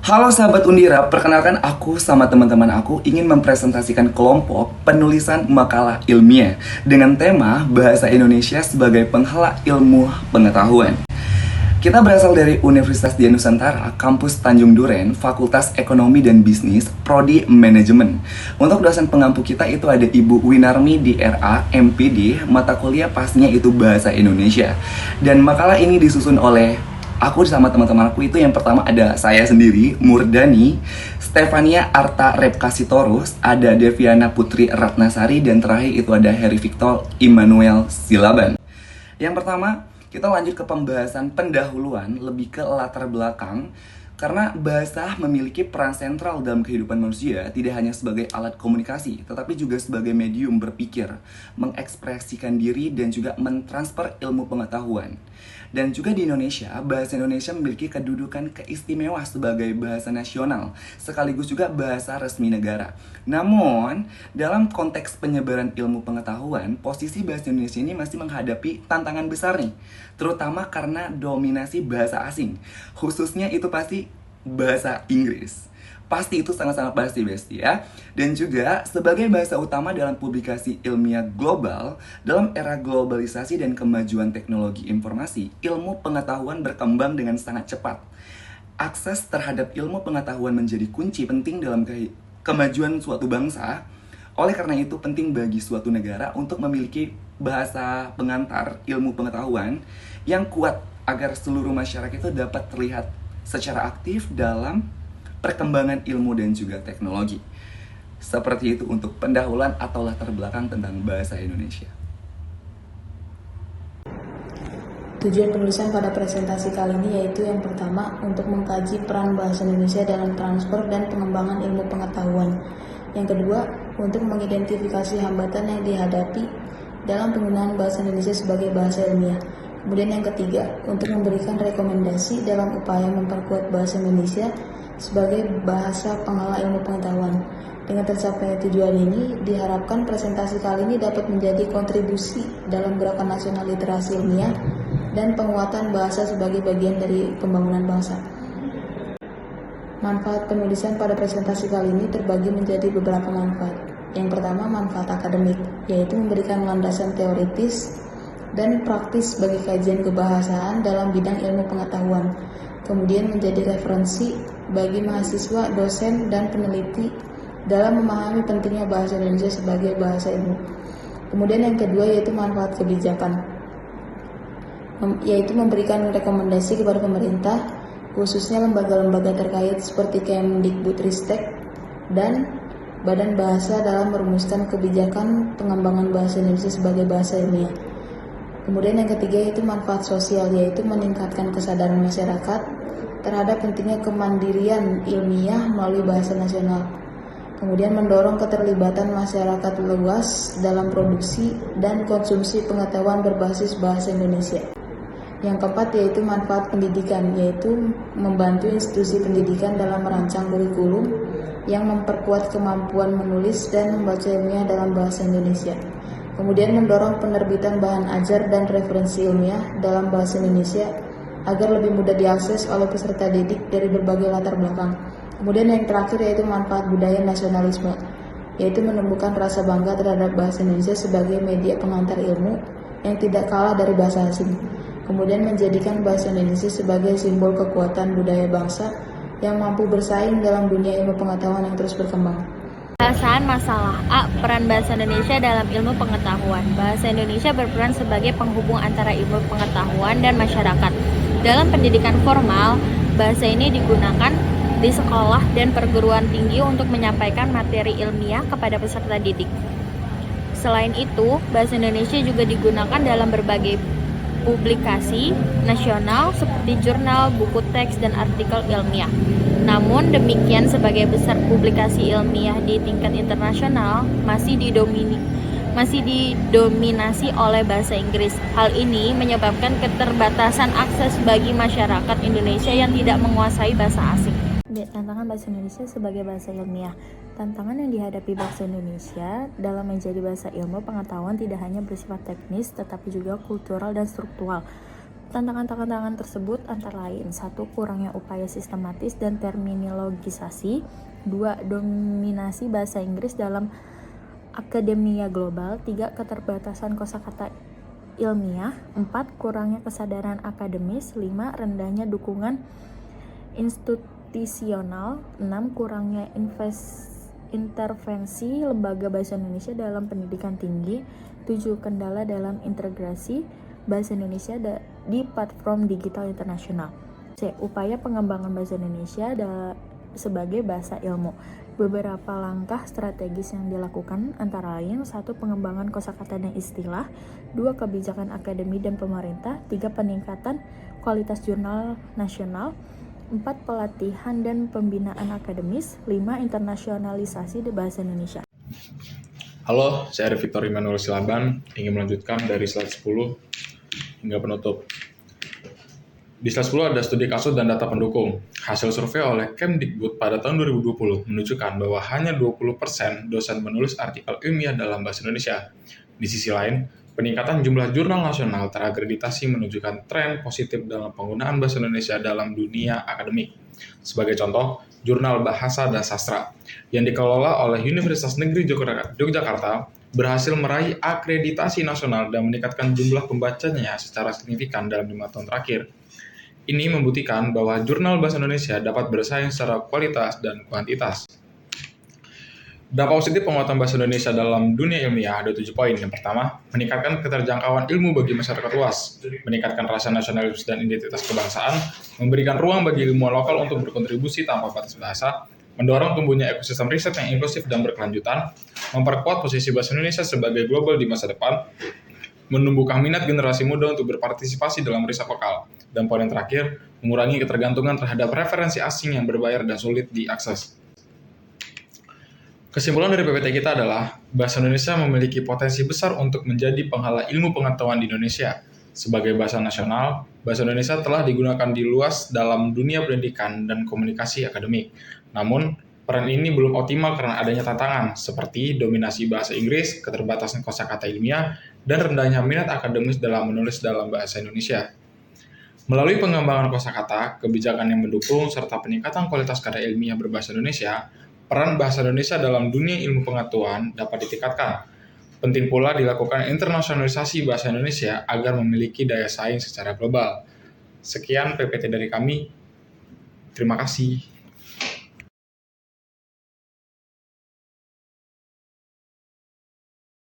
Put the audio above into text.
Halo sahabat Undira, perkenalkan aku sama teman-teman aku ingin mempresentasikan kelompok penulisan makalah ilmiah dengan tema Bahasa Indonesia sebagai Penghala Ilmu Pengetahuan. Kita berasal dari Universitas Dian Nusantara, Kampus Tanjung Duren, Fakultas Ekonomi dan Bisnis, Prodi Manajemen. Untuk dosen pengampu kita itu ada Ibu Winarmi DRA, MPD, mata kuliah pastinya itu Bahasa Indonesia. Dan makalah ini disusun oleh aku sama teman-teman aku itu yang pertama ada saya sendiri, Murdani, Stefania Arta Repkasitorus, ada Deviana Putri Ratnasari, dan terakhir itu ada Harry Victor Immanuel Silaban. Yang pertama, kita lanjut ke pembahasan pendahuluan, lebih ke latar belakang. Karena bahasa memiliki peran sentral dalam kehidupan manusia, tidak hanya sebagai alat komunikasi, tetapi juga sebagai medium berpikir, mengekspresikan diri, dan juga mentransfer ilmu pengetahuan. Dan juga di Indonesia, bahasa Indonesia memiliki kedudukan keistimewaan sebagai bahasa nasional, sekaligus juga bahasa resmi negara. Namun, dalam konteks penyebaran ilmu pengetahuan, posisi bahasa Indonesia ini masih menghadapi tantangan besar nih, terutama karena dominasi bahasa asing, khususnya itu pasti bahasa Inggris. Pasti itu sangat-sangat pasti besti ya. Dan juga sebagai bahasa utama dalam publikasi ilmiah global, dalam era globalisasi dan kemajuan teknologi informasi, ilmu pengetahuan berkembang dengan sangat cepat. Akses terhadap ilmu pengetahuan menjadi kunci penting dalam kemajuan suatu bangsa. Oleh karena itu penting bagi suatu negara untuk memiliki bahasa pengantar ilmu pengetahuan yang kuat agar seluruh masyarakat itu dapat terlihat secara aktif dalam perkembangan ilmu dan juga teknologi. Seperti itu untuk pendahuluan atau latar belakang tentang bahasa Indonesia. Tujuan penulisan pada presentasi kali ini yaitu yang pertama, untuk mengkaji peran bahasa Indonesia dalam transfer dan pengembangan ilmu pengetahuan. Yang kedua, untuk mengidentifikasi hambatan yang dihadapi dalam penggunaan bahasa Indonesia sebagai bahasa ilmiah. Kemudian yang ketiga, untuk memberikan rekomendasi dalam upaya memperkuat bahasa Indonesia sebagai bahasa penghala ilmu pengetahuan. Dengan tercapai tujuan ini, diharapkan presentasi kali ini dapat menjadi kontribusi dalam gerakan nasional literasi ilmiah dan penguatan bahasa sebagai bagian dari pembangunan bangsa. Manfaat penulisan pada presentasi kali ini terbagi menjadi beberapa manfaat. Yang pertama, manfaat akademik, yaitu memberikan landasan teoritis dan praktis bagi kajian kebahasaan dalam bidang ilmu pengetahuan. Kemudian menjadi referensi bagi mahasiswa, dosen, dan peneliti dalam memahami pentingnya bahasa Indonesia sebagai bahasa ilmu. Kemudian yang kedua yaitu manfaat kebijakan, yaitu memberikan rekomendasi kepada pemerintah, khususnya lembaga-lembaga terkait seperti Kemdikbudristek dan Badan Bahasa dalam merumuskan kebijakan pengembangan bahasa Indonesia sebagai bahasa ilmiah. Kemudian yang ketiga yaitu manfaat sosial, yaitu meningkatkan kesadaran masyarakat terhadap pentingnya kemandirian ilmiah melalui bahasa nasional. Kemudian mendorong keterlibatan masyarakat luas dalam produksi dan konsumsi pengetahuan berbasis bahasa Indonesia. Yang keempat yaitu manfaat pendidikan, yaitu membantu institusi pendidikan dalam merancang kurikulum yang memperkuat kemampuan menulis dan membaca ilmiah dalam bahasa Indonesia. Kemudian mendorong penerbitan bahan ajar dan referensi ilmiah dalam bahasa Indonesia agar lebih mudah diakses oleh peserta didik dari berbagai latar belakang. Kemudian yang terakhir yaitu manfaat budaya nasionalisme, yaitu menumbuhkan rasa bangga terhadap bahasa Indonesia sebagai media pengantar ilmu yang tidak kalah dari bahasa asing. Kemudian menjadikan bahasa Indonesia sebagai simbol kekuatan budaya bangsa yang mampu bersaing dalam dunia ilmu pengetahuan yang terus berkembang. Pembahasan masalah A. Peran bahasa Indonesia dalam ilmu pengetahuan. Bahasa Indonesia berperan sebagai penghubung antara ilmu pengetahuan dan masyarakat. Dalam pendidikan formal, bahasa ini digunakan di sekolah dan perguruan tinggi untuk menyampaikan materi ilmiah kepada peserta didik. Selain itu, bahasa Indonesia juga digunakan dalam berbagai publikasi nasional seperti jurnal, buku teks, dan artikel ilmiah. Namun demikian, sebagai besar publikasi ilmiah di tingkat internasional masih didominasi oleh bahasa Inggris. Hal ini menyebabkan keterbatasan akses bagi masyarakat Indonesia yang tidak menguasai bahasa asing. Tantangan bahasa Indonesia sebagai bahasa ilmiah. Tantangan yang dihadapi bahasa Indonesia dalam menjadi bahasa ilmu pengetahuan tidak hanya bersifat teknis, tetapi juga kultural dan struktural. Tantangan-tantangan tersebut antara lain: 1. Kurangnya upaya sistematis dan terminologisasi. 2. Dominasi bahasa Inggris dalam akademia global. 3. Keterbatasan kosakata ilmiah. 4. Kurangnya kesadaran akademis. 5. Rendahnya dukungan institusional. 6. Kurangnya intervensi lembaga bahasa Indonesia dalam pendidikan tinggi. 7. Kendala dalam integrasi bahasa Indonesia di platform digital internasional. C. Upaya pengembangan bahasa Indonesia sebagai bahasa ilmu. Beberapa langkah strategis yang dilakukan antara lain: 1. Pengembangan kosakata dan istilah. 2. Kebijakan akademi dan pemerintah. 3. Peningkatan kualitas jurnal nasional. 4. Pelatihan dan pembinaan akademis. 5. Internasionalisasi di bahasa Indonesia. Halo, saya Arif Victor Immanuel Silaban, ingin melanjutkan dari slide 10 hingga penutup. Di slide 10 ada studi kasus dan data pendukung. Hasil survei oleh Kemdikbud pada tahun 2020 menunjukkan bahwa hanya 20% dosen menulis artikel ilmiah dalam bahasa Indonesia. Di sisi lain, peningkatan jumlah jurnal nasional terakreditasi menunjukkan tren positif dalam penggunaan bahasa Indonesia dalam dunia akademik. Sebagai contoh, Jurnal Bahasa dan Sastra yang dikelola oleh Universitas Negeri Yogyakarta berhasil meraih akreditasi nasional dan meningkatkan jumlah pembacanya secara signifikan dalam 5 tahun terakhir. Ini membuktikan bahwa jurnal bahasa Indonesia dapat bersaing secara kualitas dan kuantitas. Dampak positif penguatan bahasa Indonesia dalam dunia ilmiah ada 7 poin. Yang pertama, meningkatkan keterjangkauan ilmu bagi masyarakat luas, meningkatkan rasa nasionalis dan identitas kebangsaan, memberikan ruang bagi ilmuwan lokal untuk berkontribusi tanpa batas bahasa, mendorong tumbuhnya ekosistem riset yang inklusif dan berkelanjutan, memperkuat posisi bahasa Indonesia sebagai global di masa depan, menumbuhkan minat generasi muda untuk berpartisipasi dalam riset lokal, dan poin yang terakhir, mengurangi ketergantungan terhadap referensi asing yang berbayar dan sulit diakses. Kesimpulan dari PPT kita adalah, bahasa Indonesia memiliki potensi besar untuk menjadi penghala ilmu pengetahuan di Indonesia. Sebagai bahasa nasional, bahasa Indonesia telah digunakan di luas dalam dunia pendidikan dan komunikasi akademik. Namun, peran ini belum optimal karena adanya tantangan, seperti dominasi bahasa Inggris, keterbatasan kosakata ilmiah, dan rendahnya minat akademis dalam menulis dalam bahasa Indonesia. Melalui pengembangan kosakata, kebijakan yang mendukung, serta peningkatan kualitas karya ilmiah berbahasa Indonesia, peran bahasa Indonesia dalam dunia ilmu pengetahuan dapat ditingkatkan. Penting pula dilakukan internasionalisasi bahasa Indonesia agar memiliki daya saing secara global. Sekian PPT dari kami. Terima kasih.